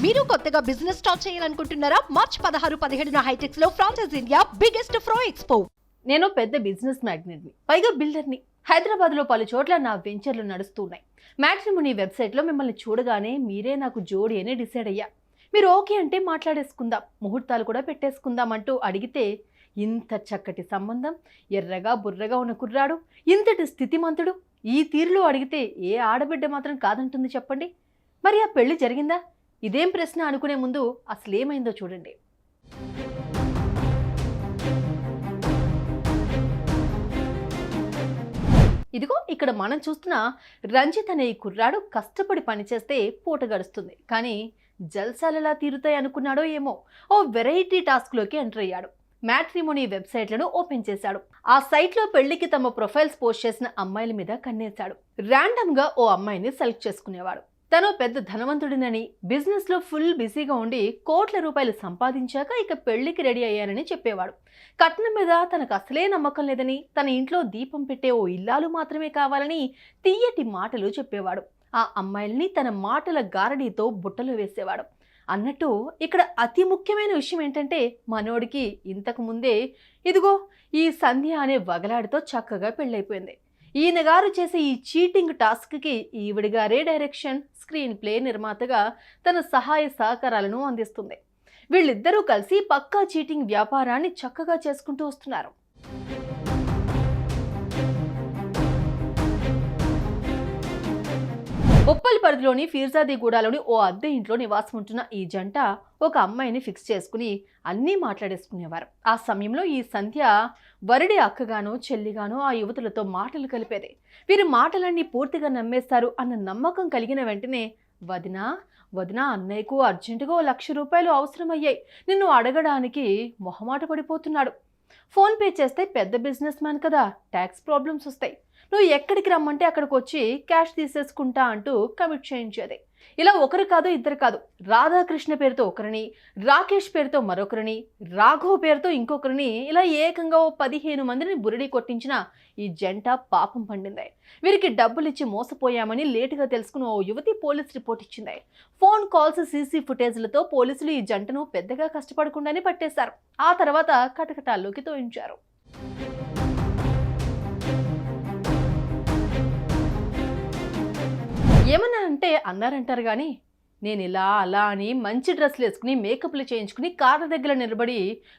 మీరు కొత్తగా business start చేయాలనుకుంటున్నారా? మార్చ్ 16-17 హైటెక్స్ లో ఫ్రాన్సెస్ ఇండియా బిగ్గెస్ట్ ఫ్రో ఎక్స్పో. నేను పెద్ద బిజినెస్ మ్యాగ్నెట్ని, పైగా బిల్డర్ని. హైదరాబాద్లో పలు చోట్ల నా వెంచర్లు నడుస్తున్నాయి. మ్యాట్రిమోనీ వెబ్సైట్లో మిమ్మల్ని చూడగానే మీరే నాకు జోడి అని డిసైడ్ అయ్యా. మీరు ఓకే అంటే మాట్లాడేసుకుందాం, ముహూర్తాలు కూడా పెట్టేసుకుందాం అంటూ అడిగితే, ఇంత చక్కటి సంబంధం, ఎర్రగా బుర్రగా ఉన్న కుర్రాడు, ఇంతటి స్థితిమంతుడు, ఈ తీరులో అడిగితే ఏ ఆడబిడ్డ మాత్రం కాదంటుంది చెప్పండి? మరి ఆ పెళ్లి జరిగిందా? ఇదేం ప్రశ్న అనుకునే ముందు అసలేమైందో చూడండి. ఇదిగో ఇక్కడ మనం చూస్తున్న రంజిత్ అనే ఈ కుర్రాడు కష్టపడి పనిచేస్తే పూట గడుస్తుంది. కానీ జల్సాలలా తీరుతాయి అనుకున్నాడో ఏమో, ఓ వెరైటీ టాస్క్లోకి ఎంటర్ అయ్యాడు. మ్యాట్రిమోనీ వెబ్సైట్లను ఓపెన్ చేశాడు. ఆ సైట్లో పెళ్లికి తమ ప్రొఫైల్స్ పోస్ట్ చేసిన అమ్మాయిల మీద కన్నేశాడు. ర్యాండమ్గా ఓ అమ్మాయిని సెలెక్ట్ చేసుకునేవాడు. తను పెద్ద ధనవంతుడినని, బిజినెస్ లో ఫుల్ బిజీగా ఉండి కోట్ల రూపాయలు సంపాదించాక ఇక పెళ్లికి రెడీ అయ్యానని చెప్పేవాడు. కట్నం మీద తనకు అసలే నమ్మకం లేదని, తన ఇంట్లో దీపం పెట్టే ఓ ఇల్లాలు మాత్రమే కావాలని తీయటి మాటలు చెప్పేవాడు. ఆ అమ్మాయిల్ని తన మాటల గారడీతో బుట్టలో వేసేవాడు. అన్నట్టు ఇక్కడ అతి ముఖ్యమైన విషయం ఏంటంటే, మనోడికి ఇంతకు ముందే ఇదిగో ఈ సంధ్య అనే వగలాడితో చక్కగా పెళ్ళైపోయింది. ఈయన గారు చేసే ఈ చీటింగ్ టాస్క్కి ఈవిడ గారే డైరెక్షన్, స్క్రీన్ ప్లే నిర్మాతగా తన సహాయ సహకారాలను అందిస్తుంది. వీళ్ళిద్దరూ కలిసి పక్కా చీటింగ్ వ్యాపారాన్ని చక్కగా చేసుకుంటూ వస్తున్నారు. ఉప్పల్ పరిధిలోని ఫీర్జాదిగూడలోని ఓ అద్దె ఇంట్లో నివాసం ఉంటున్న ఈ జంట ఒక అమ్మాయిని ఫిక్స్ చేసుకుని అన్నీ మాట్లాడేసుకునేవారు. ఆ సమయంలో ఈ సంధ్య వరుడి అక్కగానో చెల్లిగానో ఆ యువతులతో మాటలు కలిపేది. వీరి మాటలన్నీ పూర్తిగా నమ్మేస్తారు అన్న నమ్మకం కలిగిన వెంటనే, వదినా వదినా అన్నయ్యకు అర్జెంటుగా 1,00,000 రూపాయలు అవసరమయ్యాయి, నిన్ను అడగడానికి మొహమాట పడిపోతున్నాడు. ఫోన్ పే చేస్తే పెద్ద బిజినెస్ మ్యాన్ కదా, ట్యాక్స్ ప్రాబ్లమ్స్ వస్తాయి, నువ్వు ఎక్కడికి రమ్మంటే అక్కడికి వచ్చి క్యాష్ తీసేసుకుంటా అంటూ కమిట్ చేయించేది. ఇలా ఒకరు కాదు, ఇద్దరు కాదు, రాధాకృష్ణ పేరుతో ఒకరిని, రాకేష్ పేరుతో మరొకరిని, రాఘవ్ పేరుతో ఇంకొకరిని, ఇలా ఏకంగా 15 మందిని బురిడి కొట్టించిన ఈ జంట పాపం పండింది. వీరికి డబ్బులు ఇచ్చి మోసపోయామని లేటుగా తెలుసుకున్న ఓ యువతి పోలీస్ రిపోర్ట్ ఇచ్చింది. ఫోన్ కాల్స్, సీసీ ఫుటేజ్లతో పోలీసులు ఈ జంటను పెద్దగా కష్టపడకుండానే పట్టేశారు. ఆ తర్వాత కటకటాల్లోకి తోయించారు. ఏమన్నా అంటే అన్నారంటారు కానీ, నేను ఇలా అలా అని మంచి డ్రెస్సులు వేసుకుని, మేకప్లు చేయించుకుని, కార్ల దగ్గర నిలబడి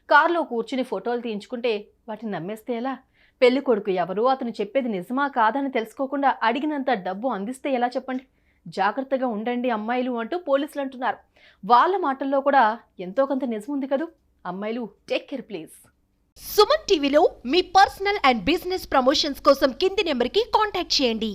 కారులో కూర్చుని ఫోటోలు తీయించుకుంటే వాటిని నమ్మేస్తే ఎలా? పెళ్లి కొడుకు ఎవరు, అతను చెప్పేది నిజమా కాదని తెలుసుకోకుండా అడిగినంత డబ్బు అందిస్తే ఎలా చెప్పండి? జాగ్రత్తగా ఉండండి అమ్మాయిలు అంటూ పోలీసులు అంటున్నారు. వాళ్ళ మాటల్లో కూడా ఎంతో కొంత నిజం ఉంది కదూ. అమ్మాయిలు టేక్ కేర్ ప్లీజ్. సుమన్ టీవీలో మీ పర్సనల్ అండ్ బిజినెస్ ప్రమోషన్స్ కోసం కింది నెంబర్కి కాంటాక్ట్ చేయండి.